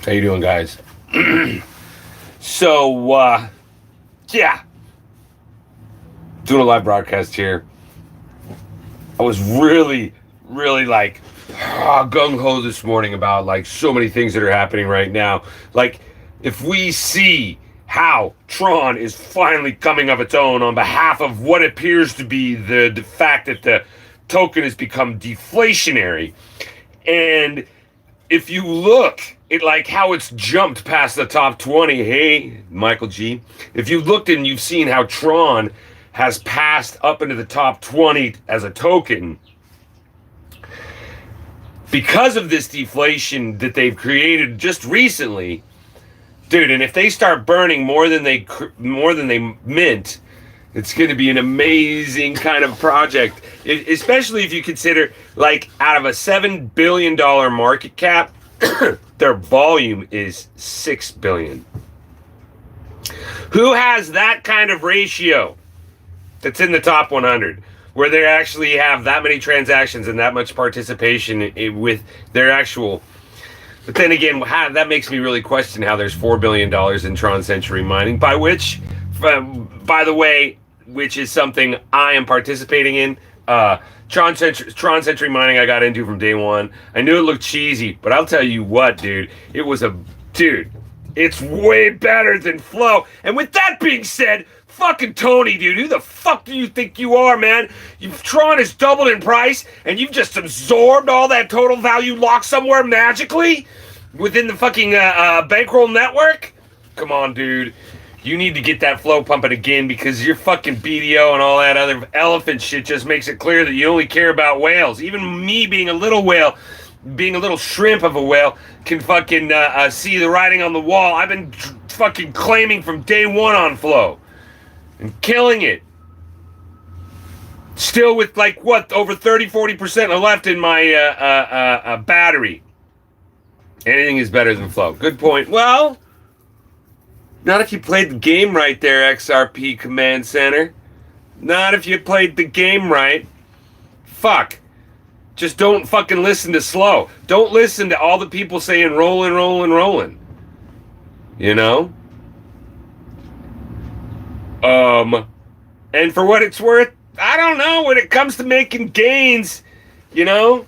How you doing, guys? So, yeah, doing a live broadcast here. I was really like gung ho this morning about like so many things that are happening right now. Like, if we see how Tron is finally coming of its own on behalf of what appears to be the fact that the token has become deflationary, and if you look at like how it's jumped past the top 20, hey, Michael G, if you looked and you've seen how Tron has passed up into the top 20 as a token because of this deflation that they've created just recently, dude, and if they start burning more than they mint, it's going to be an amazing kind of project, especially if you consider, like, out of a $7 billion market cap, their volume is $6 billion. Who has that kind of ratio that's in the top 100, where they actually have that many transactions and that much participation with their actual... But then again, that makes me really question how there's $4 billion in Tron Century Mining, by the way, which is something I am participating in. Tron Century Mining I got into from day one. I knew it looked cheesy, but I'll tell you what, dude. It's way better than Flow. And with that being said, fucking Tony, dude, who the fuck do you think you are, man? Tron has doubled in price, and you've just absorbed all that total value locked somewhere magically within the fucking bankroll network? Come on, dude. You need to get that flow pumping again, because your fucking BDO and all that other elephant shit just makes it clear that you only care about whales. Even me being a little whale, being a little shrimp of a whale, can fucking see the writing on the wall. I've been fucking claiming from day one on flow and killing it. Still with like, what, over 30-40% left in my battery. Anything is better than flow. Good point. Well, not if you played the game right there, XRP Command Center. Not if you played the game right. Fuck. Just don't fucking listen to slow. Don't listen to all the people saying rolling, rolling, rolling. You know? And for what it's worth, I don't know, when it comes to making gains, you know?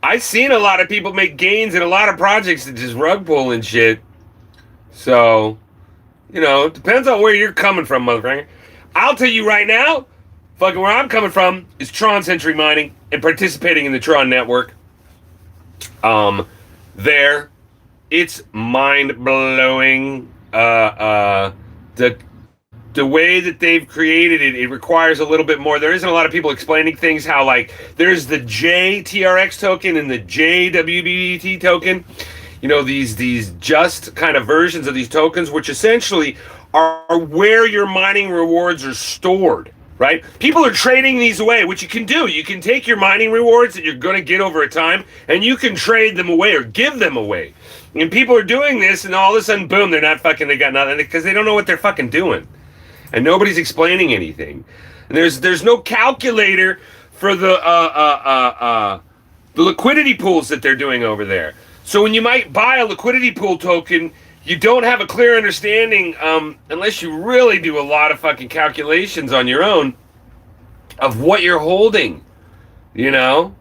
I've seen a lot of people make gains in a lot of projects that just rug pull and shit. So... you know, it depends on where you're coming from, motherfucker. I'll tell you right now, fucking where I'm coming from is Tron Century Mining and participating in the Tron network. It's mind-blowing. The way that they've created it, it requires a little bit more. There isn't a lot of people explaining things, how, like, there's the JTRX token and the JWBT token. You know, these just kind of versions of these tokens, which essentially are where your mining rewards are stored, right? People are trading these away, which you can do. You can take your mining rewards that you're going to get over a time, and you can trade them away or give them away. And people are doing this, and all of a sudden, boom, they got nothing, because they don't know what they're fucking doing. And nobody's explaining anything. And there's no calculator for the liquidity pools that they're doing over there. So when you might buy a liquidity pool token, you don't have a clear understanding, unless you really do a lot of fucking calculations on your own, of what you're holding, you know?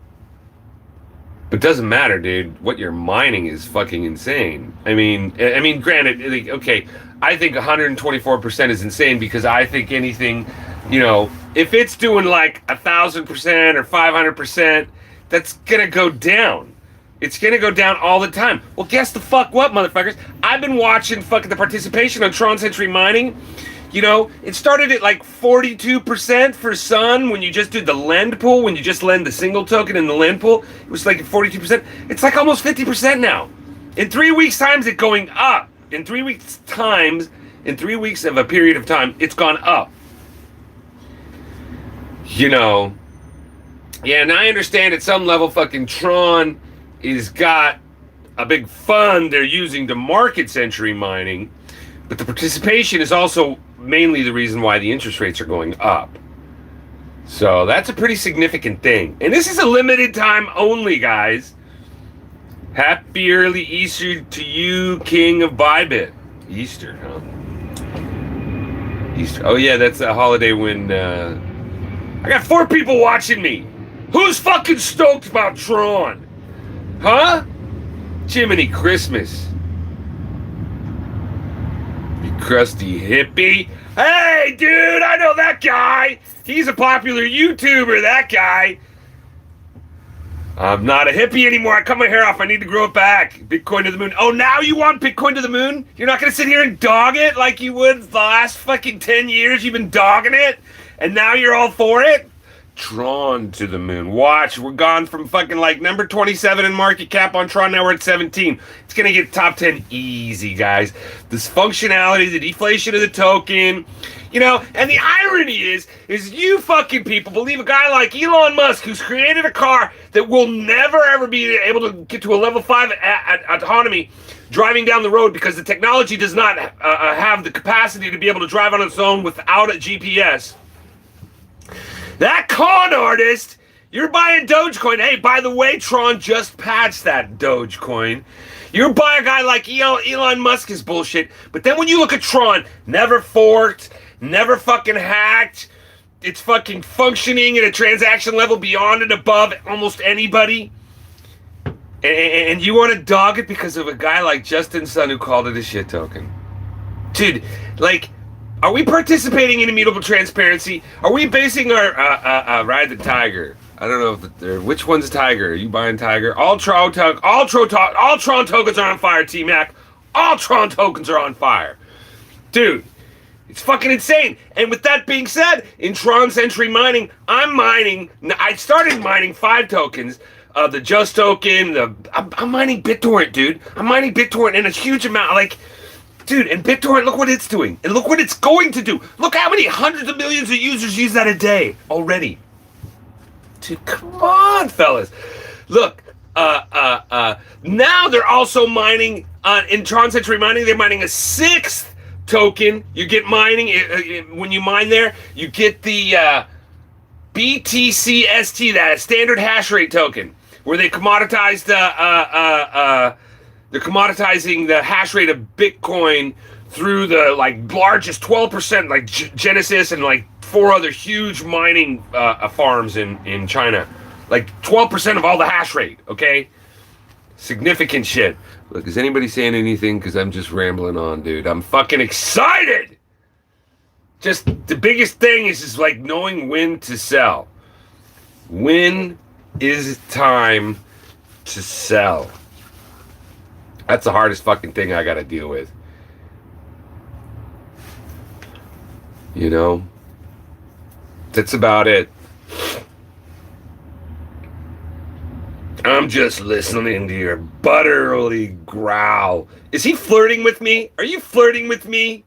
But it doesn't matter, dude. What you're mining is fucking insane. I mean, granted, like, okay, I think 124% is insane, because I think anything, you know, if it's doing like 1,000% or 500%, that's gonna go down. It's going to go down all the time. Well, guess the fuck what, motherfuckers? I've been watching fucking the participation on Tron Century Mining. You know, it started at like 42% for Sun when you just did the lend pool, when you just lend the single token in the lend pool. It was like 42%. It's like almost 50% now. In 3 weeks' time, it's going up. In 3 weeks' times, in 3 weeks of a period of time, it's gone up. You know. Yeah, and I understand at some level fucking Tron is got a big fund they're using to market Century Mining, but the participation is also mainly the reason why the interest rates are going up. So that's a pretty significant thing. And this is a limited time only, guys. Happy early Easter to you, King of Bybit. Easter, huh? Easter. Oh yeah, that's a holiday when I got 4 people watching me. Who's fucking stoked about Tron? Huh? Jiminy Christmas. You crusty hippie. Hey, dude, I know that guy. He's a popular YouTuber, that guy. I'm not a hippie anymore. I cut my hair off. I need to grow it back. Bitcoin to the moon. Oh, now you want Bitcoin to the moon? You're not going to sit here and dog it like you would the last fucking 10 years you've been dogging it? And now you're all for it? Tron to the moon. Watch, we're gone from fucking like number 27 in market cap on Tron. Now we're at 17. It's going to get top 10 easy, guys. This functionality, the deflation of the token, you know, and the irony is you fucking people believe a guy like Elon Musk, who's created a car that will never ever be able to get to a level 5 autonomy driving down the road because the technology does not have the capacity to be able to drive on its own without a GPS. That con artist, you're buying Dogecoin. Hey, by the way, Tron just patched that Dogecoin. You're buying a guy like Elon Musk's bullshit. But then when you look at Tron, never forked, never fucking hacked. It's fucking functioning at a transaction level beyond and above almost anybody. And you want to dog it because of a guy like Justin Sun who called it a shit token. Dude, like... Are we participating in immutable transparency? Are we basing our Ride the Tiger? I don't know if which one's Tiger. Are you buying Tiger? All Tron tokens are on fire, T-Mac. All Tron tokens are on fire. Dude, it's fucking insane. And with that being said, in Tron Century mining, I started mining 5 tokens. The Just token, I'm mining BitTorrent, dude. I'm mining BitTorrent in a huge amount, like... Dude, and BitTorrent, look what it's doing. And look what it's going to do. Look how many hundreds of millions of users use that a day already. Dude, come on, fellas. Look, now they're also mining, in Tron Century Mining, they're mining a 6th token. You get mining, when you mine there, you get the BTCST, that standard hash rate token, where they commoditized they're commoditizing the hash rate of Bitcoin through the like largest 12%, like Genesis and like 4 other huge mining farms in China. Like 12% of all the hash rate, okay? Significant shit. Look, is anybody saying anything? Because I'm just rambling on, dude. I'm fucking excited! Just the biggest thing is just like knowing when to sell. When is time to sell? That's the hardest fucking thing I gotta deal with. You know? That's about it. I'm just listening to your butterly growl. Is he flirting with me? Are you flirting with me?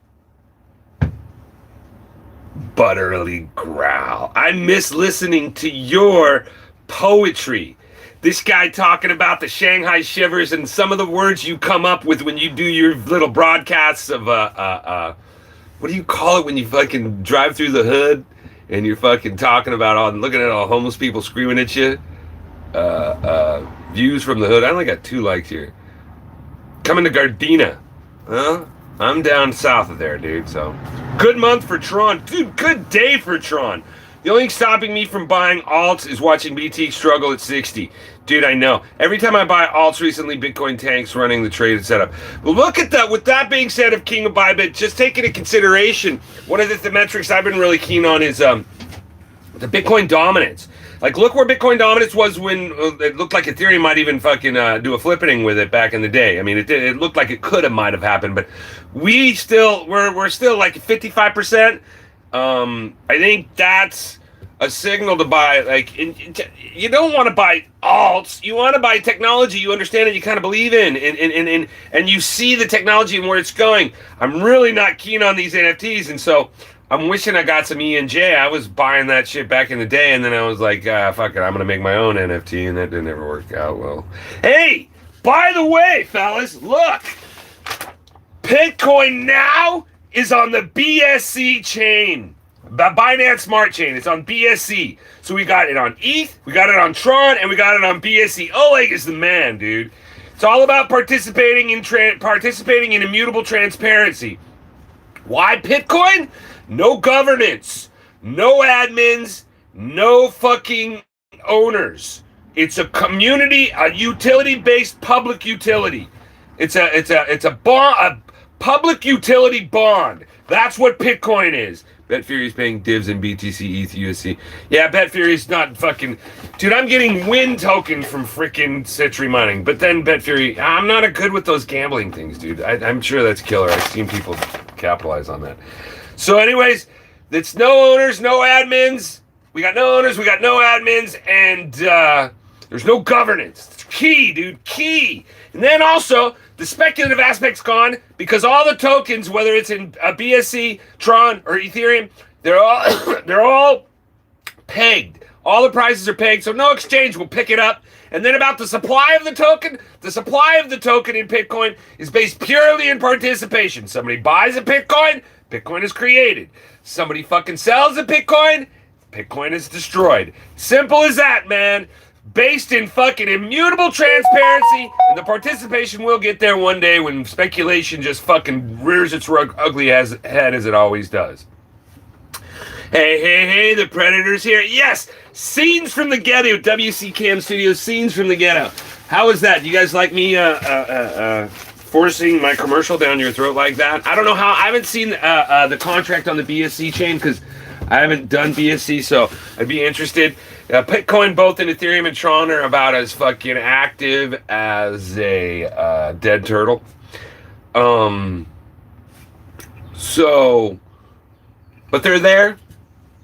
Butterly growl. I miss listening to your poetry. This guy talking about the Shanghai shivers and some of the words you come up with when you do your little broadcasts of what do you call it when you fucking drive through the hood and you're fucking talking about looking at all homeless people screaming at you? Views from the hood. I only got 2 likes here. Coming to Gardena. Huh? I'm down south of there, dude, so. Good month for Tron. Dude, good day for Tron. The only thing stopping me from buying alts is watching BT struggle at 60. Dude, I know. Every time I buy alts recently, Bitcoin tanks running the trade setup. But look at that. With that being said, of King of Bybit, just take into consideration, one of the metrics I've been really keen on is the Bitcoin dominance. Like, look where Bitcoin dominance was when it looked like Ethereum might even fucking do a flippening with it back in the day. I mean, it looked like it might have happened, but we're still like 55%. I think that's a signal to buy. Like, you don't want to buy alts. You want to buy technology you understand and you kind of believe in, and you see the technology and where it's going. I'm really not keen on these NFTs, and so I'm wishing I got some ENJ. I was buying that shit back in the day, and then I was like, fuck it, I'm gonna make my own NFT, and that didn't ever work out well. Hey, by the way, fellas, look, Bitcoin now is on the BSC chain, the Binance Smart Chain. It's on BSC. So we got it on ETH, we got it on Tron, and we got it on BSC. Oleg is the man, dude. It's all about participating in immutable transparency. Why Bitcoin? No governance, no admins, no fucking owners. It's a community, a utility-based public utility. It's a bond, a public utility bond. That's what Bitcoin is. BetFury's paying divs in BTC, ETH, USC. Yeah, BetFury's not fucking... Dude, I'm getting win token from freaking Century Mining. But then BetFury... I'm not good with those gambling things, dude. I'm sure that's killer. I've seen people capitalize on that. So anyways, it's no owners, no admins. We got no owners, we got no admins, and there's no governance. It's key, dude, key. And then also, the speculative aspect's gone because all the tokens, whether it's in BSC, Tron, or Ethereum, they're all pegged. All the prices are pegged, so no exchange will pick it up. And then about the supply of the token in Bitcoin is based purely in participation. Somebody buys a Bitcoin is created. Somebody fucking sells a Bitcoin is destroyed. Simple as that, man. Based in fucking immutable transparency, and the participation will get there one day when speculation just fucking rears its ugly head as it always does. Hey, the Predator's here. Yes, scenes from the ghetto. WC Cam Studios, scenes from the ghetto. How is that? You guys like me forcing my commercial down your throat like that? I don't know how. I haven't seen the contract on the BSC chain because I haven't done BSC, so I'd be interested. Bitcoin, both in Ethereum and Tron, are about as fucking active as a dead turtle. But they're there.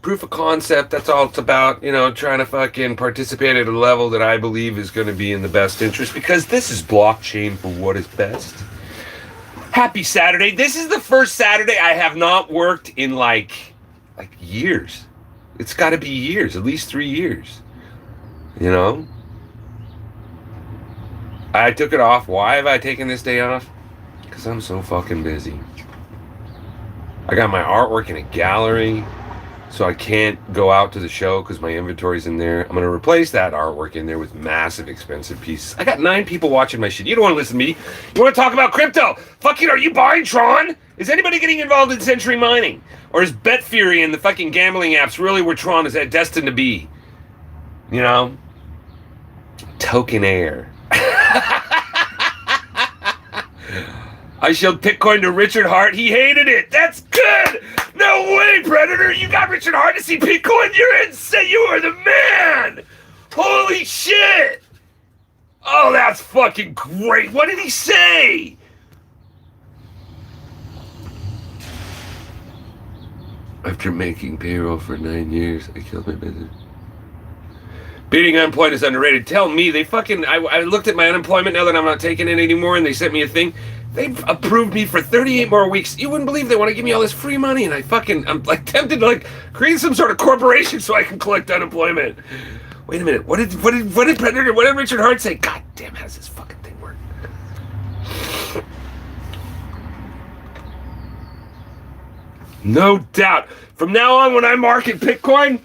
Proof of concept, that's all it's about. You know, trying to fucking participate at a level that I believe is going to be in the best interest, because this is blockchain for what is best. Happy Saturday. This is the first Saturday I have not worked in like years. It's got to be years, at least 3 years. You know? I took it off. Why have I taken this day off? Because I'm so fucking busy. I got my artwork in a gallery, so I can't go out to the show because my inventory's in there. I'm going to replace that artwork in there with massive expensive pieces. I got 9 people watching my shit. You don't want to listen to me. You want to talk about crypto? Fucking, are you buying Tron? Is anybody getting involved in Century Mining? Or is BetFury and the fucking gambling apps really where Tron is destined to be? You know? Token Air. I showed Bitcoin to Richard Hart. He hated it. That's good. No way, Predator. You got Richard Hart to see Bitcoin? You're insane. You are the man. Holy shit. Oh, that's fucking great. What did he say? After making payroll for 9 years, I killed my business. Beating unemployment is underrated. Tell me, they fucking... I looked at my unemployment now that I'm not taking it anymore, and they sent me a thing. They've approved me for 38 more weeks. You wouldn't believe they want to give me all this free money, and I'm like tempted to like create some sort of corporation so I can collect unemployment. Wait a minute. What did Predator? What did Richard Hart say? God damn, how does this fucking thing work? No doubt. From now on, when I market Bitcoin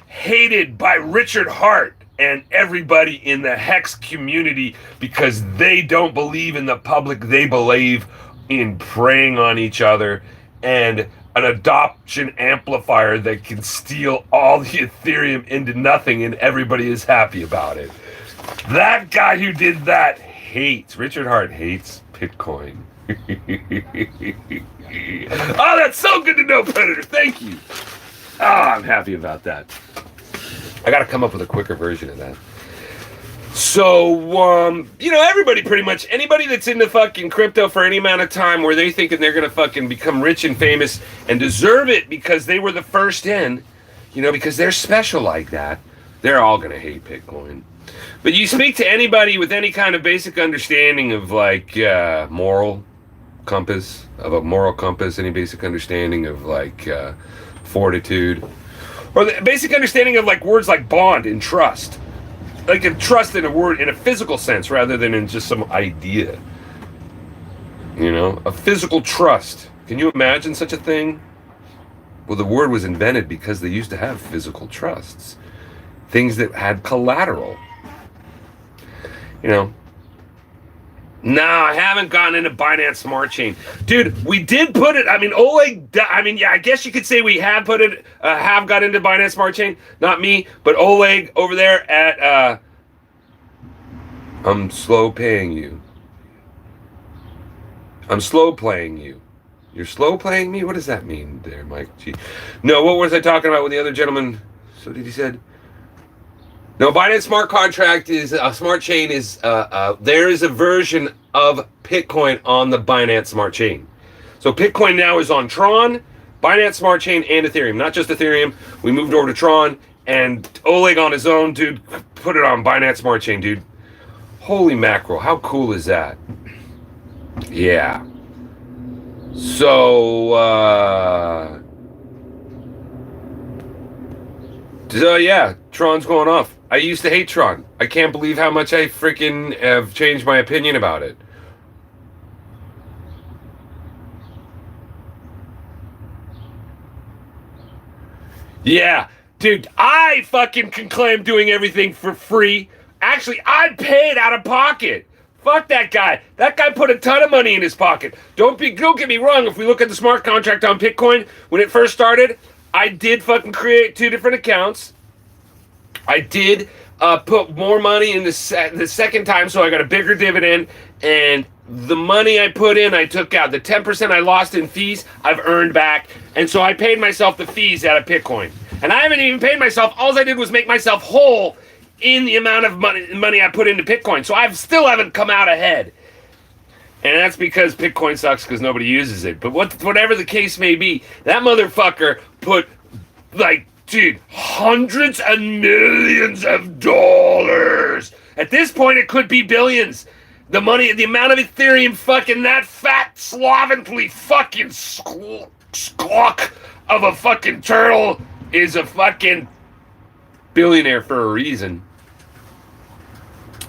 hated by Richard Hart and everybody in the Hex community because they don't believe in the public. They believe in preying on each other and an adoption amplifier that can steal all the Ethereum into nothing, and everybody is happy about it. That guy who did that Richard Hart hates Bitcoin. Oh, that's so good to know, Predator. Thank you. Oh, I'm happy about that. I got to come up with a quicker version of that. So, everybody pretty much, anybody that's into fucking crypto for any amount of time where they thinking they're going to fucking become rich and famous and deserve it because they were the first in, because they're special like that, they're all going to hate Bitcoin. But you speak to anybody with any kind of basic understanding of moral compass, any basic understanding of fortitude, or the basic understanding of words like bond and trust. Like a trust in a word in a physical sense rather than in just some idea. A physical trust. Can you imagine such a thing? Well, the word was invented because they used to have physical trusts. Things that had collateral. you know. No, I haven't gotten into Binance Smart Chain, dude. We did put it. I mean, Oleg. I mean, yeah, I guess you could say we have put it, have got into Binance Smart Chain. Not me, but Oleg over there at. I'm slow paying you. I'm slow playing you. You're slow playing me? What does that mean there, Mike? Gee. No, what was I talking about with the other gentleman? So did he said? No, Binance Smart Contract is Smart Chain is there is a version of Bitcoin on the Binance Smart Chain. So Bitcoin now is on Tron, Binance Smart Chain, and Ethereum. Not just Ethereum. We moved over to Tron, and Oleg on his own, dude, put it on Binance Smart Chain, dude. Holy mackerel! How cool is that? Yeah. So yeah, Tron's going off. I used to hate Tron. I can't believe how much I freaking have changed my opinion about it. Yeah, dude, I fucking can claim doing everything for free. Actually, I paid out of pocket. Fuck that guy. That guy put a ton of money in his pocket. Don't get me wrong. If we look at the smart contract on Bitcoin, when it first started, I did fucking create 2 different accounts. I did put more money in the second time, so I got a bigger dividend. And the money I put in, I took out. The 10% I lost in fees, I've earned back. And so I paid myself the fees out of Bitcoin. And I haven't even paid myself. All I did was make myself whole in the amount of money I put into Bitcoin. So I still haven't come out ahead. And that's because Bitcoin sucks because nobody uses it. But whatever the case may be, that motherfucker put, like, dude, hundreds and millions of dollars. At this point, it could be billions. The money, the amount of Ethereum fucking that fat, slovenly fucking squawk of a fucking turtle is a fucking billionaire for a reason.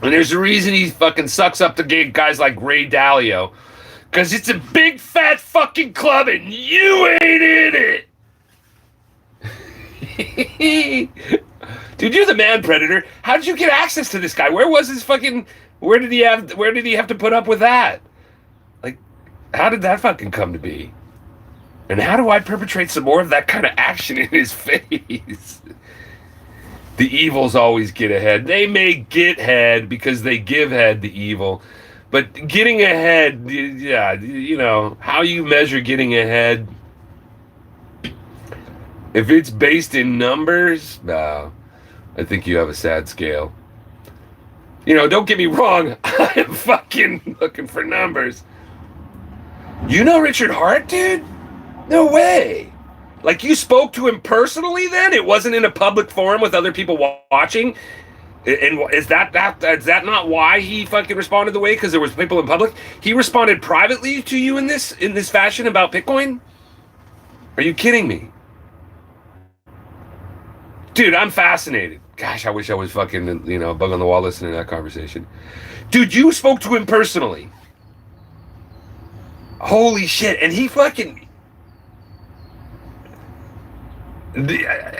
And there's a reason he fucking sucks up to guys like Ray Dalio. Because it's a big fat fucking club and you ain't in it. Dude, you're the man predator. How did you get access to this guy? Where was his fucking... Where did he have to put up with that? Like, how did that fucking come to be? And how do I perpetrate some more of that kind of action in his face? The evils always get ahead. They may get head because they give head to evil. But getting ahead, yeah, you know, how you measure getting ahead, if it's based in numbers, no, I think you have a sad scale. You know, don't get me wrong, I'm fucking looking for numbers. You know Richard Hart, dude? No way. Like, you spoke to him personally then? It wasn't in a public forum with other people watching? And is that not why he fucking responded the way? Because there was people in public? He responded privately to you in this fashion about Bitcoin? Are you kidding me? Dude, I'm fascinated. Gosh, I wish I was fucking, you know, bug on the wall listening to that conversation. Dude, you spoke to him personally. Holy shit. And he fucking...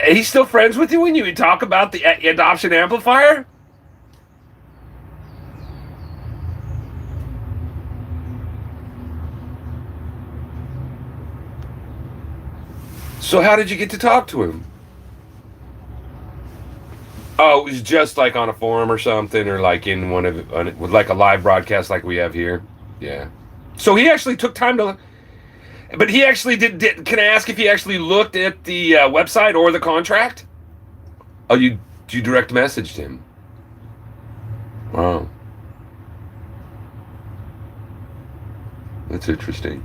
He's still friends with you when you talk about the adoption amplifier? So how did you get to talk to him? Oh, it was just like on a forum or something, or like in with like a live broadcast like we have here. Yeah. So he actually took time to... But he actually did. Can I ask if he actually looked at the website or the contract? Oh, you direct messaged him. Wow. That's interesting.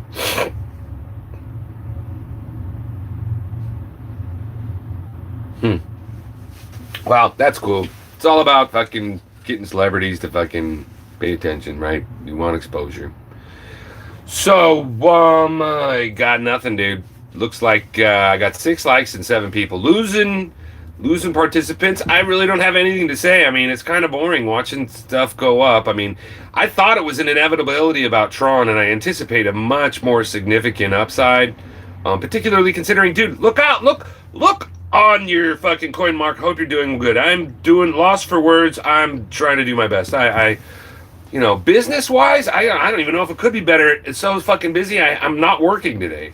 Wow, that's cool. It's all about fucking getting celebrities to fucking pay attention, right? You want exposure. So, I got nothing, dude. Looks like I got 6 likes and 7 people. Losing participants. I really don't have anything to say. I mean, it's kind of boring watching stuff go up. I mean, I thought it was an inevitability about Tron, and I anticipate a much more significant upside. Particularly considering, dude, look out, look on your fucking coin mark. Hope you're doing good. I'm doing lost for words. I'm trying to do my best. I business wise, I don't even know if it could be better. It's so fucking busy. I'm not working today.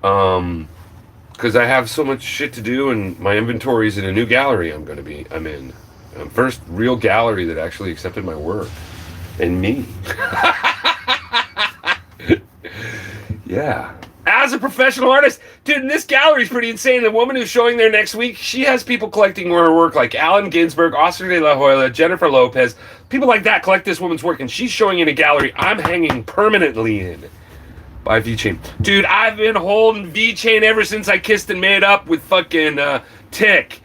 Because I have so much shit to do, and my inventory is in a new gallery I'm in. First real gallery that actually accepted my work. And me. Yeah. As a professional artist, dude, this gallery is pretty insane. The woman who's showing there next week, she has people collecting her work like Allen Ginsberg, Oscar de la Hoya, Jennifer Lopez. People like that collect this woman's work, and she's showing in a gallery I'm hanging permanently in. By V-Chain. Dude, I've been holding V-Chain ever since I kissed and made up with fucking Tick.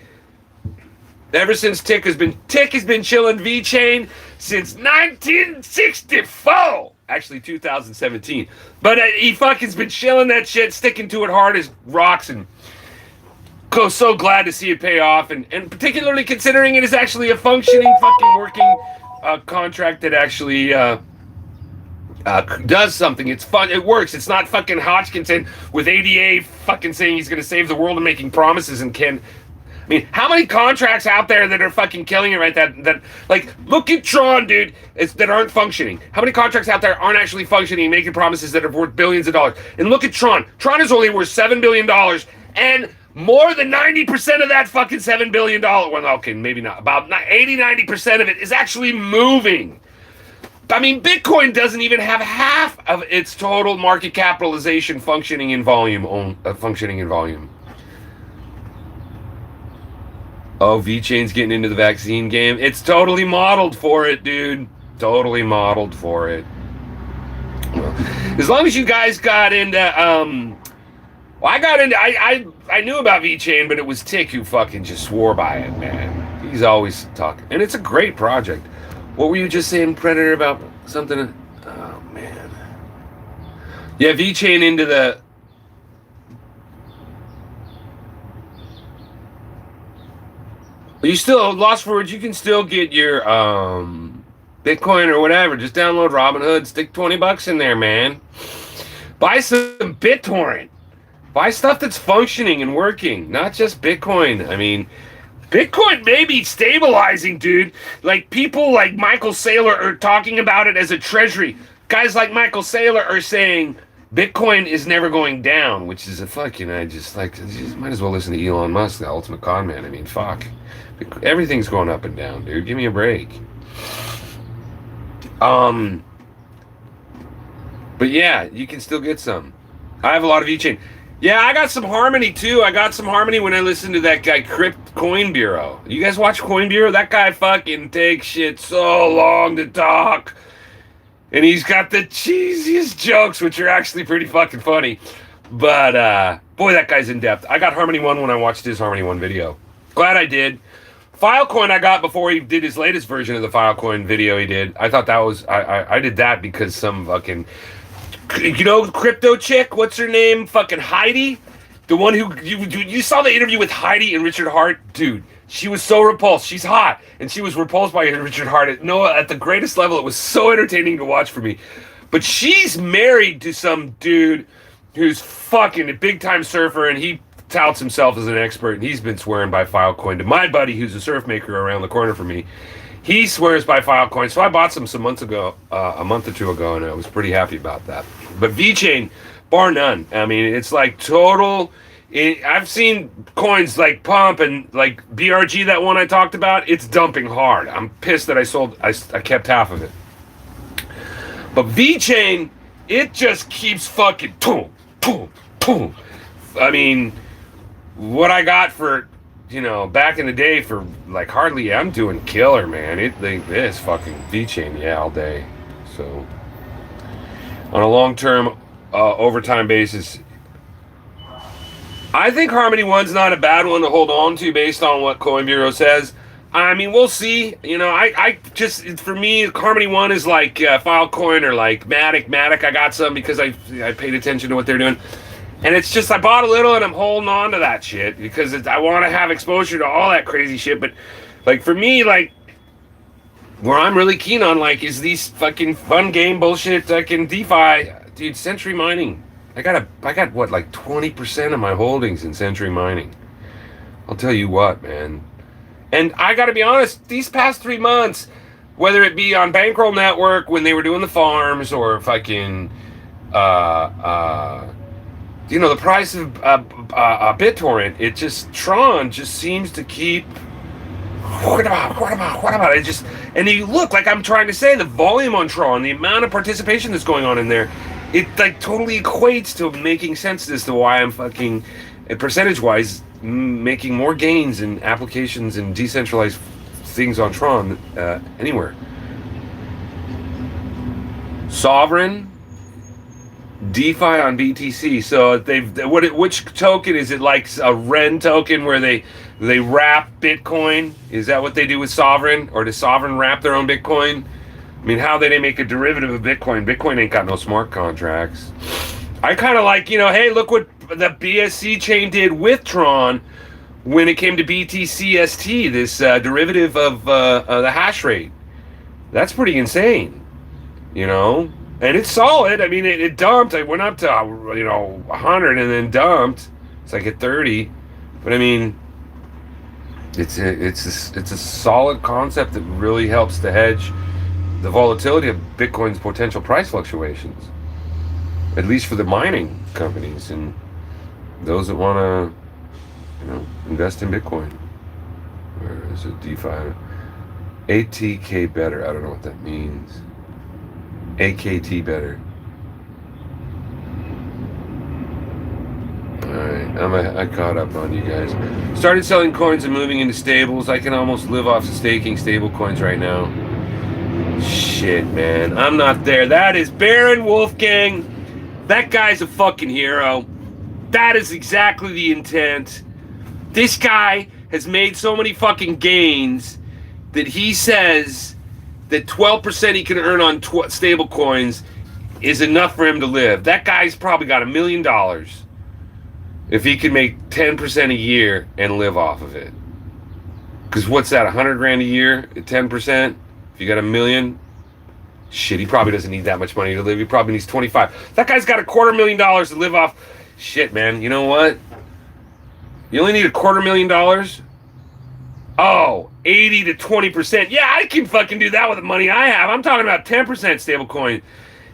Ever since Tick has been chilling V-Chain since 1964. Actually, 2017. But he fucking's been chilling that shit, sticking to it hard as rocks, and so glad to see it pay off, and particularly considering it is actually a functioning, fucking working contract that actually does something. It's fun. It works. It's not fucking Hodgkinson with ADA fucking saying he's going to save the world and making promises and can. I mean, how many contracts out there that are fucking killing it right that like, look at Tron, dude, that aren't functioning. How many contracts out there aren't actually functioning, making promises that are worth billions of dollars? And look at Tron. Tron is only worth $7 billion, and more than 90% of that fucking $7 billion, well, okay, maybe not, about 80-90% of it is actually moving. I mean, Bitcoin doesn't even have half of its total market capitalization functioning in volume. Oh, V-Chain's getting into the vaccine game. It's totally modeled for it, dude. Totally modeled for it. Well, as long as you guys got into, I knew about V-Chain, but it was Tick who fucking just swore by it, man. He's always talking. And it's a great project. What were you just saying, Predator, about something? Oh, man. Yeah, V-Chain into the... You still, lost for words, you can still get your Bitcoin or whatever. Just download Robinhood, stick $20 in there, man. Buy some BitTorrent. Buy stuff that's functioning and working, not just Bitcoin. I mean, Bitcoin may be stabilizing, dude. Like, people like Michael Saylor are talking about it as a treasury. Guys like Michael Saylor are saying Bitcoin is never going down, which is a fucking, you might as well listen to Elon Musk, the ultimate con man. I mean, fuck. Everything's going up and down, dude. Give me a break. But yeah, you can still get some. I have a lot of V-Chain. Yeah, I got some Harmony too. I got some Harmony when I listened to that guy, Crypt Coin Bureau. You guys watch Coin Bureau? That guy fucking takes shit so long to talk. And he's got the cheesiest jokes, which are actually pretty fucking funny. But, boy, that guy's in depth. I got Harmony 1 when I watched his Harmony 1 video. Glad I did. Filecoin I got before he did his latest version of the Filecoin video he did. I thought that was... I did that because some fucking... You know, crypto chick? What's her name? Fucking Heidi? The one who... You saw the interview with Heidi and Richard Hart? Dude, she was so repulsed. She's hot. And she was repulsed by Richard Hart. At the greatest level, it was so entertaining to watch for me. But she's married to some dude who's fucking a big-time surfer, and he touts himself as an expert, and he's been swearing by Filecoin to my buddy who's a surf maker around the corner from me. He swears by Filecoin, so I bought some months ago, a month or two ago, and I was pretty happy about that. But V-Chain, bar none. I mean, it's like total... I've seen coins like pump and like BRG, that one I talked about, it's dumping hard. I'm pissed that I kept half of it. But V-Chain, it just keeps fucking boom, boom, boom. I mean, what I got for, back in the day for like hardly, I'm doing killer, man. This fucking V-Chain, yeah, all day. So, on a long-term overtime basis, I think Harmony 1's not a bad one to hold on to based on what Coin Bureau says. I mean, we'll see. I just, for me, Harmony 1 is like Filecoin or like Matic. Matic, I got some because I paid attention to what they're doing. And it's just, I bought a little and I'm holding on to that shit because I want to have exposure to all that crazy shit. But, like, for me, like, where I'm really keen on, like, is these fucking fun game bullshit, fucking DeFi. Dude, Century Mining. I got what, like 20% of my holdings in Century Mining. I'll tell you what, man. And I got to be honest, these past 3 months, whether it be on Bankroll Network when they were doing the farms, or fucking, the price of BitTorrent, Tron just seems to keep. What about it? And you look, like I'm trying to say, the volume on Tron, the amount of participation that's going on in there, it like totally equates to making sense as to why I'm fucking, percentage-wise, making more gains in applications and decentralized things on Tron anywhere. Sovereign, DeFi on BTC. So which token is it? Like a Ren token where they wrap Bitcoin? Is that what they do with Sovereign, or does Sovereign wrap their own Bitcoin? I mean, how they make a derivative of Bitcoin? Bitcoin ain't got no smart contracts. I kind of like, hey, look what the BSC chain did with Tron when it came to BTCST, this derivative of the hash rate. That's pretty insane, And it's solid. I mean, it dumped. I went up to 100 and then dumped. It's like at 30, but I mean, it's a solid concept that really helps to hedge the volatility of Bitcoin's potential price fluctuations, at least for the mining companies and those that want to, invest in Bitcoin. Where is it? DeFi, ATK better. I don't know what that means. AKT better. Alright, I caught up on you guys. Started selling coins and moving into stables. I can almost live off staking stable coins right now. Shit, man. I'm not there. That is Baron Wolfgang. That guy's a fucking hero. That is exactly the intent. This guy has made so many fucking gains that he says that 12% he can earn on stable coins is enough for him to live. That guy's probably got $1 million if he can make 10% a year and live off of it. Because what's that, 100 grand a year at 10%? If you got $1 million, shit, he probably doesn't need that much money to live. He probably needs 25. That guy's got $250,000 to live off. Shit, man, you know what? You only need $250,000? Oh, 80 to 20%. Yeah, I can fucking do that with the money I have. I'm talking about 10% stablecoin.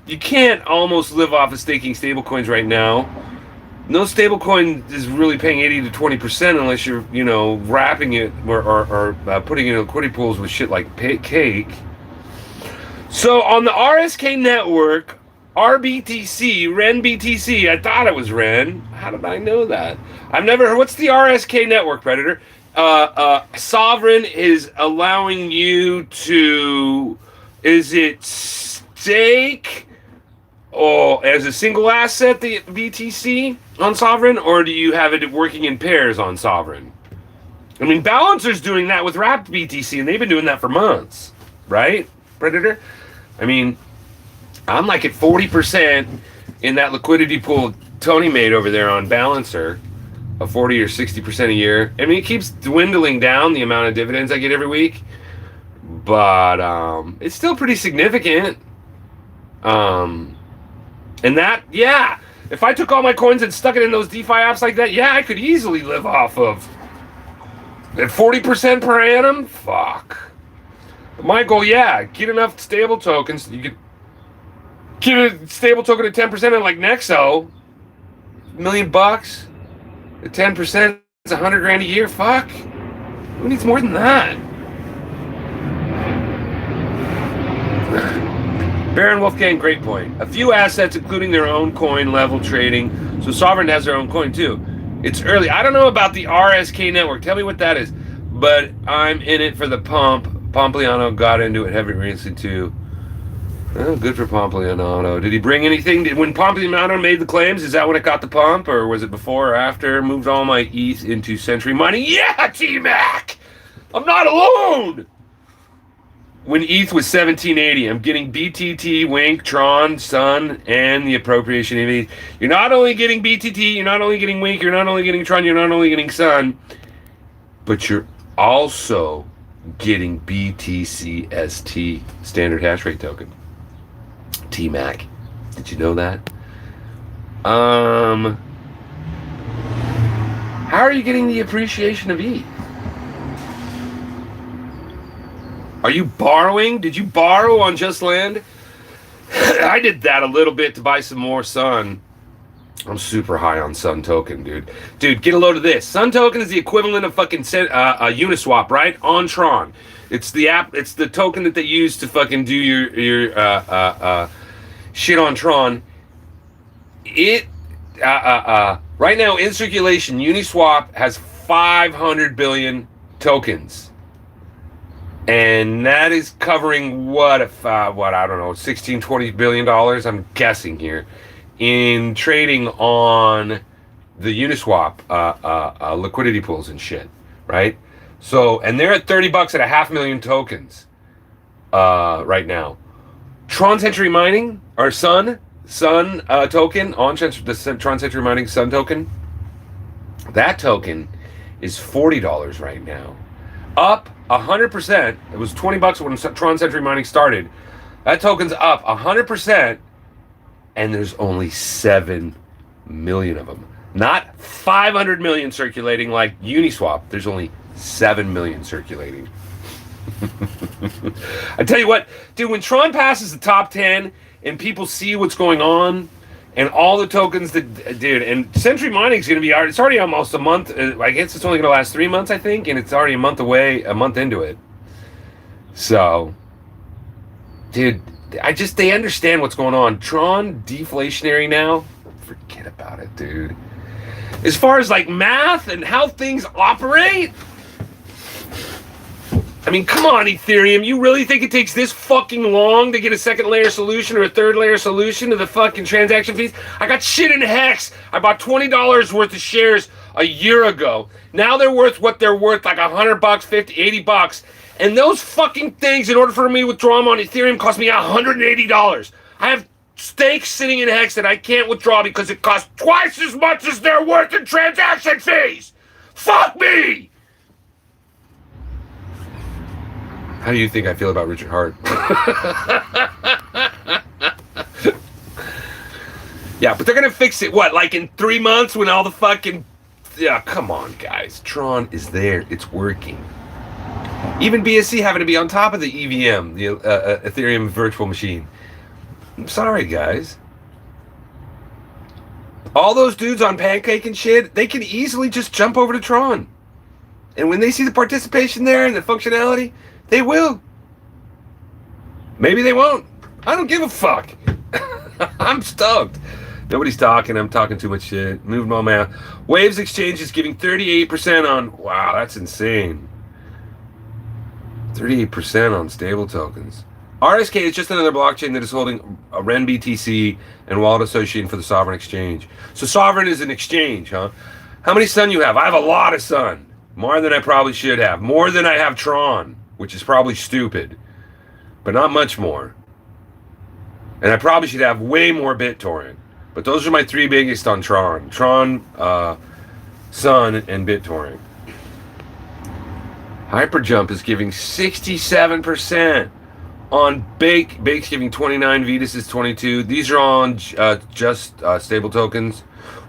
You can't almost live off of staking stablecoins right now. No stablecoin is really paying 80 to 20% unless you're, wrapping it or putting it in liquidity pools with shit like cake. So on the RSK network, RBTC, Ren BTC, I thought it was Ren. How did I know that? I've never heard. What's the RSK network, Predator? Sovereign is allowing you to, is it stake or as a single asset, the BTC on Sovereign, or do you have it working in pairs on Sovereign? I mean, Balancer's doing that with wrapped BTC, and they've been doing that for months, right, Predator? I mean, I'm like at 40% in that liquidity pool Tony made over there on Balancer, of 40 or 60% a year. I mean, it keeps dwindling down the amount of dividends I get every week, but it's still pretty significant. And that, yeah, if I took all my coins and stuck it in those DeFi apps like that, yeah, I could easily live off of at 40% per annum. Fuck. But my goal, yeah, get enough stable tokens. You could get a stable token at 10% of like Nexo, $1 million bucks. At 10%, it's $100,000 a year. Fuck. Who needs more than that? Baron Wolfgang, great point. A few assets, including their own coin level trading. So Sovereign has their own coin too. It's early. I don't know about the RSK network. Tell me what that is. But I'm in it for the pump. Pompliano got into it heavy recently too. Oh, good for Pompliano. Did he bring anything? When Pompliano made the claims, is that when it got the pump? Or was it before or after? Moved all my ETH into Century Money. Yeah, T-Mac! I'm not alone! When ETH was 1780, I'm getting BTT, Wink, Tron, Sun, and the appropriation of ETH. You're not only getting BTT, you're not only getting Wink, you're not only getting Tron, you're not only getting Sun, but you're also getting BTCST, standard hash rate token. T-Mac. Did you know that? How are you getting the appreciation of ETH? Are you borrowing? Did you borrow on Just Land? I did that a little bit to buy some more Sun. I'm super high on Sun token, dude. Dude, get a load of this. Sun token is the equivalent of fucking Uniswap, right? On Tron. It's the app. It's the token that they use to fucking do your shit on Tron. It right now in circulation, Uniswap has 500 billion tokens. And that is covering what I don't know, $16-20 billion, I'm guessing here, in trading on the Uniswap liquidity pools and shit, right? So, and they're at $30 at 500,000 tokens right now. Tron Century Mining, or Sun token, on the Tron Century Mining Sun token, that token is $40 right now. Up 100%. It was $20 when Tron Century Mining started. That token's up 100%, and there's only 7 million of them. Not 500 million circulating like Uniswap. There's only 7 million circulating. I tell you what, dude, when Tron passes the top 10 and people see what's going on, and all the tokens that, dude, and Century Mining's going to be, it's already almost a month. I guess it's only going to last 3 months, I think, and it's already a month into it. So, dude, they understand what's going on. Tron deflationary now, forget about it, dude. As far as like math and how things operate, I mean, come on, Ethereum. You really think it takes this fucking long to get a second layer solution or a third layer solution to the fucking transaction fees? I got shit in Hex. I bought $20 worth of shares a year ago. Now they're worth what they're worth, like $100, $50, $80. And those fucking things, in order for me to withdraw them on Ethereum, cost me $180. I have stakes sitting in Hex that I can't withdraw because it costs twice as much as they're worth in transaction fees. Fuck me! How do you think I feel about Richard Hart? Yeah, but they're going to fix it, what, like in 3 months when all the fucking... Yeah, come on, guys. Tron is there. It's working. Even BSC having to be on top of the EVM, the Ethereum Virtual Machine. I'm sorry, guys. All those dudes on Pancake and shit, they can easily just jump over to Tron. And when they see the participation there and the functionality... They will. Maybe they won't. I don't give a fuck. I'm stoked. Nobody's talking. I'm talking too much shit. Moved my mouth. Waves Exchange is giving 38% on... Wow, that's insane. 38% on stable tokens. RSK is just another blockchain that is holding a REN BTC and wallet association for the Sovereign Exchange. So Sovereign is an exchange, huh? How many Sun you have? I have a lot of Sun. More than I probably should have. More than I have Tron, which is probably stupid, but not much more. And I probably should have way more BitTorrent. But those are my 3 biggest on Tron. Tron, Sun, and BitTorrent. Hyperjump is giving 67% on Bake. Bake's giving 29, Vetus is 22. These are on just stable tokens.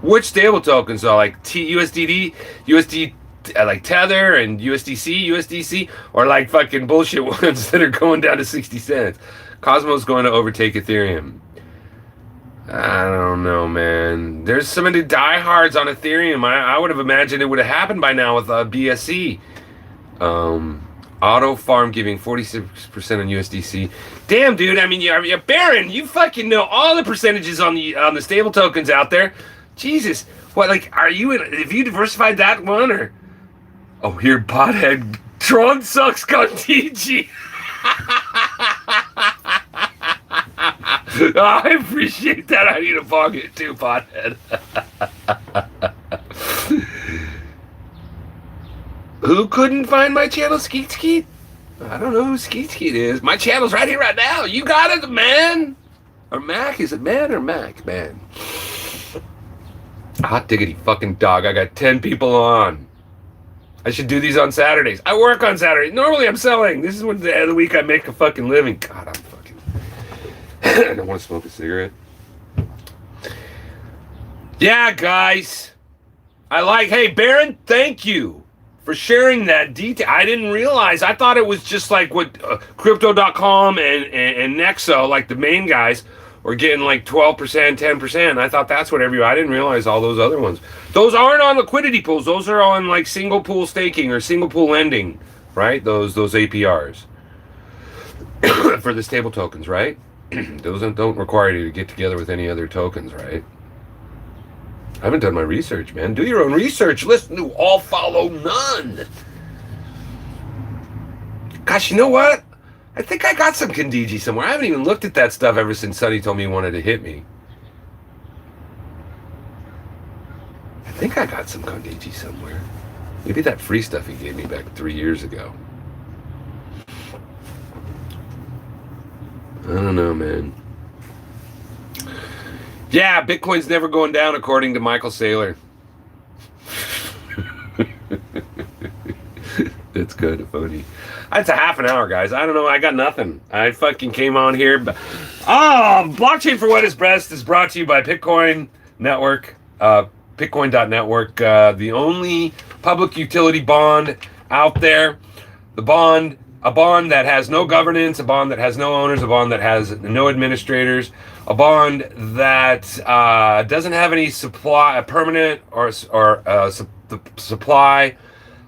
Which stable tokens are like USDD, USD, like Tether and USDC, or like fucking bullshit ones that are going down to 60 cents. Cosmo's going to overtake Ethereum. I don't know, man. There's so many diehards on Ethereum. I would have imagined it would have happened by now with BSC. Auto Farm giving 46% on USDC. Damn, dude. I mean, you're Baron. You fucking know all the percentages on the stable tokens out there. Jesus, what? Like, are you? Have you diversified that one or? Oh, here, pothead. Tron sucks, got TG. I appreciate that. I need a pocket too, pothead. Who couldn't find my channel, Skeet Skeet? I don't know who Skeet Skeet is. My channel's right here, right now. You got it, man. Or Mac? Is it man or Mac? Man. Hot diggity fucking dog. I got 10 people on. I should do these on Saturdays. I work on Saturdays. Normally I'm selling. This is when the end of the week I make a fucking living. God, I'm fucking... I don't want to smoke a cigarette. Yeah, guys. Hey, Baron, thank you for sharing that detail. I didn't realize. I thought it was just like what Crypto.com and Nexo, like the main guys, were getting like 12%, 10%. I thought that's what I didn't realize all those other ones. Those aren't on liquidity pools. Those are on like single pool staking or single pool lending, right? Those APRs for the stable tokens, right? Those don't require you to get together with any other tokens, right? I haven't done my research, man. Do your own research. Listen to All Follow None. Gosh, you know what? I think I got some Kandiji somewhere. I haven't even looked at that stuff ever since Sonny told me he wanted to hit me. I think I got some Kandiji somewhere. Maybe that free stuff he gave me back 3 years ago. I don't know, man. Yeah, Bitcoin's never going down, according to Michael Saylor. It's good, funny. That's a half an hour, guys. I don't know. I got nothing. I fucking came on here. Blockchain for What is Best is brought to you by Bitcoin Network, Bitcoin.network, the only public utility bond out there. A bond that has no governance, a bond that has no owners, a bond that has no administrators, a bond that doesn't have any supply, permanent or supply.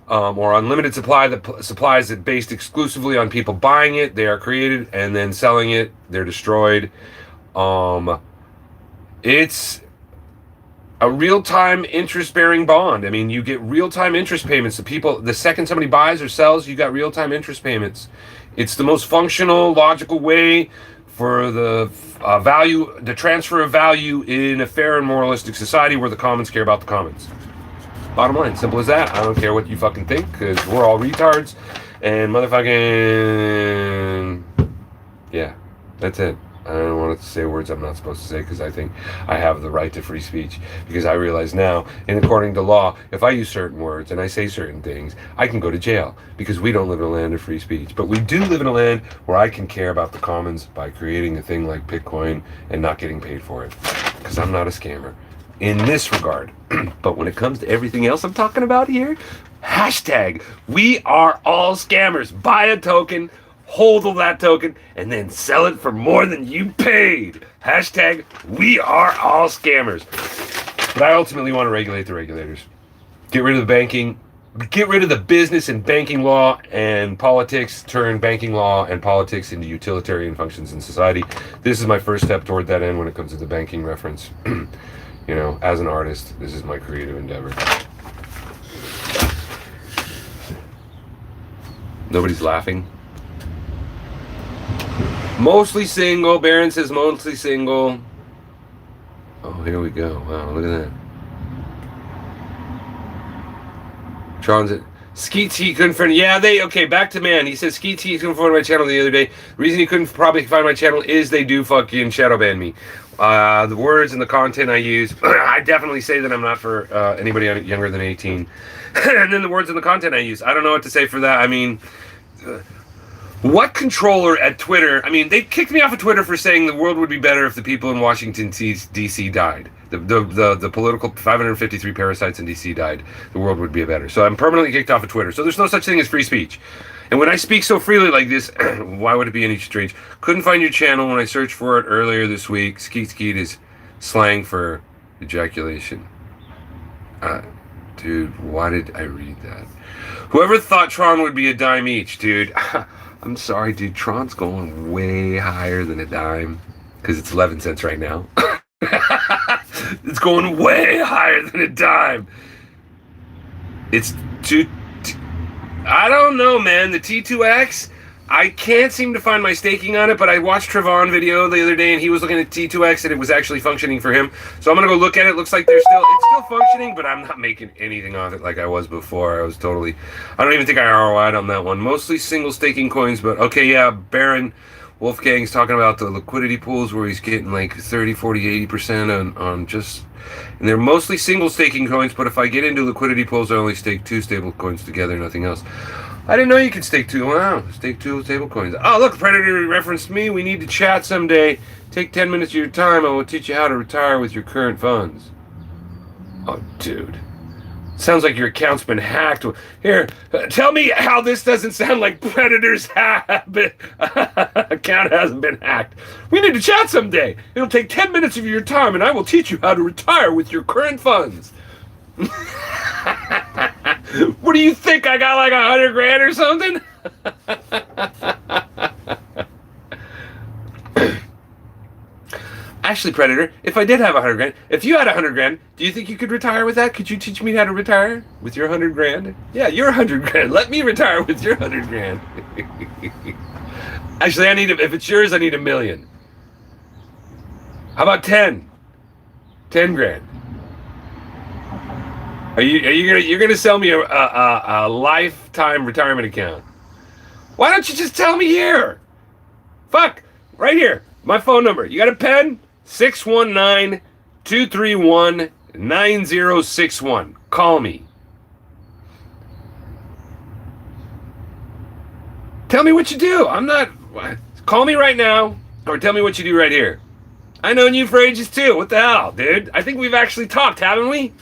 Or unlimited supply. The supply is based exclusively on people buying it. They are created and then selling it. They're destroyed. It's a real-time interest-bearing bond. I mean, you get real-time interest payments. The second somebody buys or sells, you got real-time interest payments. It's the most functional, logical way for the transfer of value in a fair and moralistic society where the commons care about the commons. Bottom line, simple as that. I don't care what you fucking think, because we're all retards, and motherfucking, yeah, that's it. I don't want to say words I'm not supposed to say, because I think I have the right to free speech, because I realize now, and according to law, if I use certain words and I say certain things, I can go to jail, because we don't live in a land of free speech. But we do live in a land where I can care about the commons by creating a thing like Bitcoin and not getting paid for it, because I'm not a scammer in this regard. But when it comes to everything else I'm talking about here, hashtag we are all scammers. Buy a token, hodl that token, and then sell it for more than you paid. Hashtag we are all scammers. But I ultimately want to regulate the regulators. Get rid of the banking, get rid of the business and banking law and politics, turn banking law and politics into utilitarian functions in society. This is my first step toward that end when it comes to the banking reference. You know, as an artist, this is my creative endeavor. Nobody's laughing. Mostly single. Baron says mostly single. Oh, here we go. Wow, look at that. Tron's it. Skeet T couldn't find. Yeah, okay, back to man. He says Skeet T couldn't find my channel the other day. The reason he couldn't probably find my channel is they do fucking shadow ban me. The words and the content I use, I definitely say that I'm not for anybody younger than 18. And then the words and the content I use, I don't know what to say for that. I mean, what controller at Twitter? I mean, they kicked me off of Twitter for saying the world would be better if the people in Washington D.C. died. The political 553 parasites in D.C. died. The world would be better. So I'm permanently kicked off of Twitter. So there's no such thing as free speech. And when I speak so freely like this, why would it be any strange? Couldn't find your channel when I searched for it earlier this week. Skeet skeet is slang for ejaculation. Dude, why did I read that? Whoever thought Tron would be a dime each, dude. I'm sorry, dude. Tron's going way higher than a dime because it's 11 cents right now. It's going way higher than a dime. It's I don't know, man. The T2X, I can't seem to find my staking on it, but I watched Tron video the other day, and he was looking at T2X, and it was actually functioning for him. So I'm going to go look at it. Looks like it's still functioning, but I'm not making anything off it like I was before. I don't even think I ROI'd on that one. Mostly single staking coins, but okay, yeah, Baron Wolfgang's talking about the liquidity pools where he's getting like 30, 40, 80% on just... And they're mostly single staking coins, but if I get into liquidity pools, I only stake 2 stable coins together, nothing else. I didn't know you could stake 2. Wow, stake 2 stable coins. Oh, look, Predator referenced me. We need to chat someday. Take 10 minutes of your time. I will teach you how to retire with your current funds. Oh, dude. Sounds like your account's been hacked. Here, tell me how this doesn't sound like Predator's account hasn't been hacked. We need to chat someday. It'll take 10 minutes of your time, and I will teach you how to retire with your current funds. What do you think? I got like 100 grand or something? Actually, Predator, if I did have 100 grand, if you had 100 grand, do you think you could retire with that? Could you teach me how to retire with your 100 grand? Yeah, your 100 grand. Let me retire with your 100 grand. Actually, if it's yours, I need $1 million. How about 10? 10 grand. You're gonna sell me a lifetime retirement account? Why don't you just tell me here? Fuck, right here, my phone number. You got a pen? 619-231-9061. Call me. Tell me what you do. Call me right now, or tell me what you do right here. I've known you for ages too. What the hell, dude? I think we've actually talked, haven't we?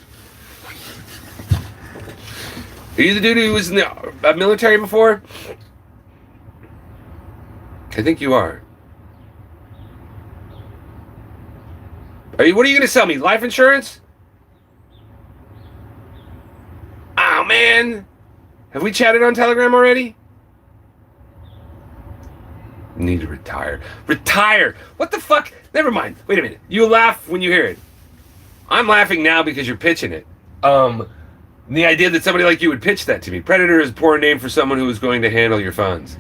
Are you the dude who was in the military before? I think you are. What are you going to sell me? Life insurance? Oh, man. Have we chatted on Telegram already? Need to retire. Retire? What the fuck? Never mind. Wait a minute. You laugh when you hear it. I'm laughing now because you're pitching it. The idea that somebody like you would pitch that to me. Predator is a poor name for someone who is going to handle your funds.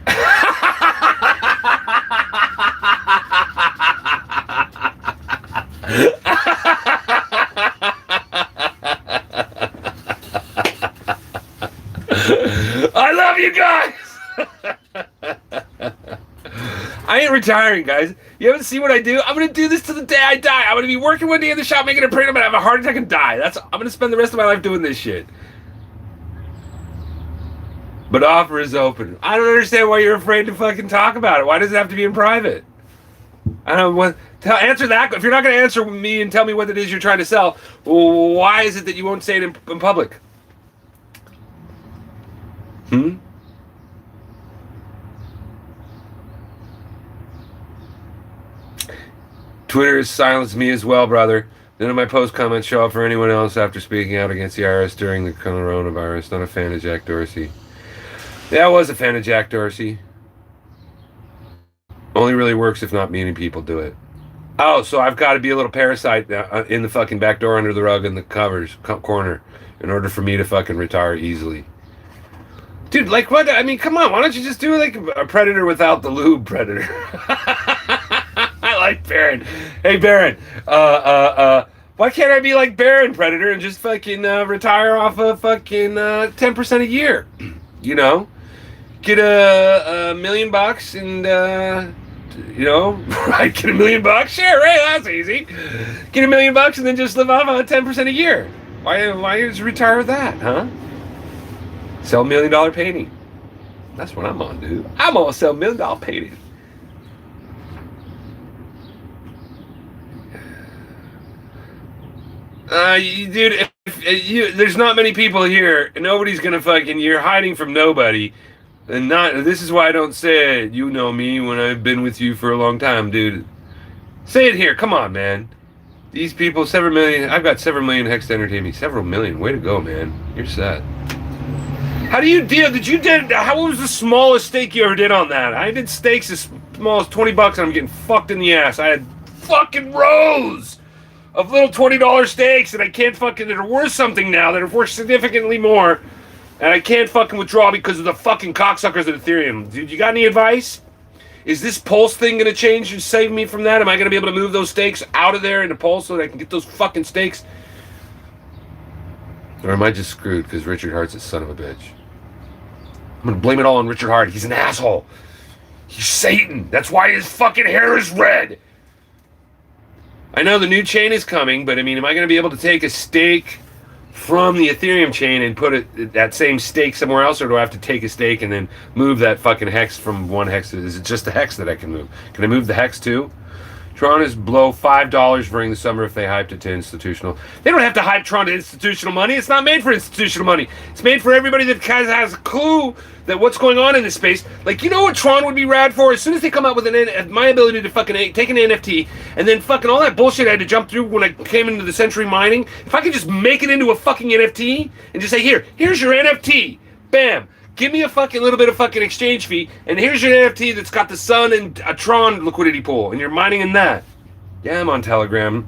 I love you guys. I ain't retiring, guys. You haven't seen what I do? I'm gonna do this to the day I die. I'm gonna be working one day in the shop making a print. I'm gonna have a heart attack and die. I'm gonna spend the rest of my life doing this shit. But offer is open. I don't understand why you're afraid to fucking talk about it. Why does it have to be in private? I don't want answer that. If you're not gonna answer me and tell me what it is you're trying to sell, why is it that you won't say it in public? Twitter has silenced me as well, brother. None of my post comments show up for anyone else after speaking out against the IRS during the coronavirus. Not a fan of Jack Dorsey. Yeah, I was a fan of Jack Dorsey. Only really works if not many people do it. Oh, so I've got to be a little parasite in the fucking back door under the rug in the corner in order for me to fucking retire easily. Dude, like what? I mean, come on. Why don't you just do like a Predator without the lube Predator? I like Baron. Hey, Baron. Why can't I be like Baron Predator and just fucking retire off of fucking 10% a year? You know? Get $1 million and, right, get $1 million? Sure, right, that's easy. Get $1 million and then just live off of 10% a year. Why just retire with that, huh? Sell $1 million painting. That's what I'm on, dude. I'm gonna sell $1 million painting. Dude, there's not many people here, and nobody's gonna fucking. You're hiding from nobody, and not. This is why I don't say it. You know me when I've been with you for a long time, dude. Say it here. Come on, man. These people, several million. I've got several million hex to entertain me. Several million. Way to go, man. You're set. How do you deal? What was the smallest stake you ever did on that? I did stakes as small as $20, and I'm getting fucked in the ass. I had fucking rows of little $20 stakes, and I can't fucking, that are worth something now, that are worth significantly more, and I can't fucking withdraw because of the fucking cocksuckers at Ethereum. Dude, you got any advice? Is this Pulse thing going to change and save me from that? Am I going to be able to move those stakes out of there into Pulse so that I can get those fucking stakes? Or am I just screwed because Richard Hart's a son of a bitch? I'm going to blame it all on Richard Hart. He's an asshole. He's Satan. That's why his fucking hair is red. I know the new chain is coming, but I mean, am I going to be able to take a stake from the Ethereum chain and put that same stake somewhere else, or do I have to take a stake and then move that fucking hex from one hex? Is it just the hex that I can move? Can I move the hex too? Tron is below $5 during the summer if they hyped it to institutional. They don't have to hype Tron to institutional money. It's not made for institutional money. It's made for everybody that kind of has a clue that what's going on in this space. Like, you know what Tron would be rad for? As soon as they come out with my ability to fucking take an NFT and then fucking all that bullshit I had to jump through when I came into the Century Mining, if I could just make it into a fucking NFT and just say, here's your NFT. Bam. Give me a fucking little bit of fucking exchange fee, and here's your NFT that's got the Sun and a Tron liquidity pool, and you're mining in that. Yeah, I'm on Telegram,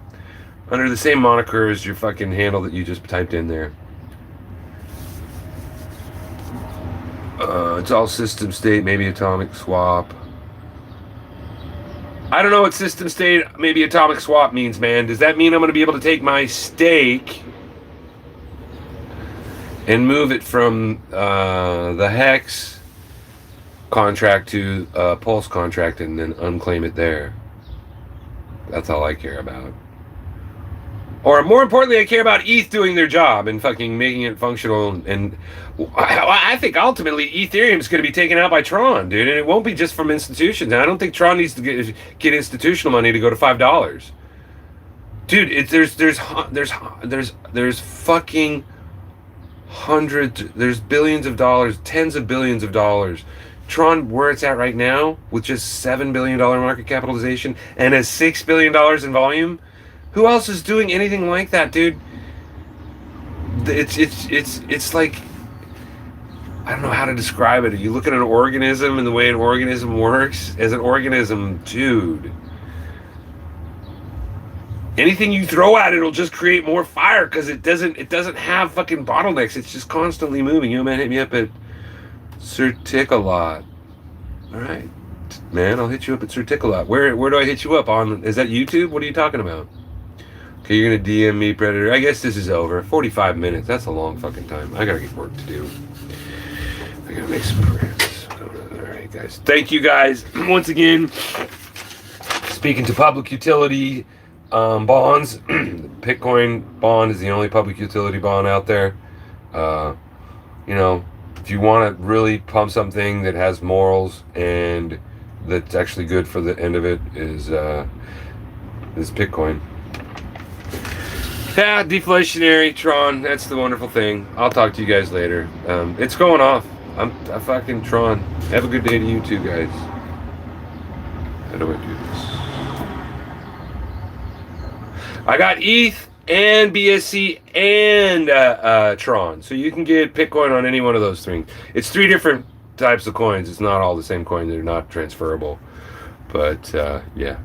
under the same moniker as your fucking handle that you just typed in there. It's all system state, maybe atomic swap. I don't know what system state, maybe atomic swap means, man. Does that mean I'm going to be able to take my stake and move it from the Hex contract to Pulse contract and then unclaim it there? That's all I care about. Or more importantly, I care about ETH doing their job and fucking making it functional. And I think ultimately Ethereum is going to be taken out by Tron, dude. And it won't be just from institutions. And I don't think Tron needs to get institutional money to go to $5. Dude, there's fucking hundreds, there's billions of dollars, tens of billions of dollars. Tron, where it's at right now, with just $7 billion market capitalization and a $6 billion in volume, who else is doing anything like that, dude? It's like, I don't know how to describe it. You look at an organism and the way an organism works, as an organism, dude, anything you throw at it'll just create more fire because it doesn't have fucking bottlenecks. It's just constantly moving. You man, hit me up at Certicolot. All right, man, I'll hit you up at Certicolot. Where do I hit you up on? Is that YouTube? What are you talking about? Okay, you're gonna DM me, Predator. I guess this is over. 45 minutes. That's a long fucking time. I gotta get work to do. I gotta make some prints. All right, guys. Thank you guys once again. Speaking to public utility bonds, the Bitcoin bond is the only public utility bond out there. You know, if you want to really pump something that has morals and that's actually good for the end of it, is Bitcoin. Yeah, deflationary Tron. That's the wonderful thing. I'll talk to you guys later. It's going off. I'm fucking Tron. Have a good day to you too, guys. How do I do this? I got ETH and BSC and Tron. So you can get Bitcoin on any one of those things. It's 3 different types of coins. It's not all the same coin. They're not transferable. But, yeah.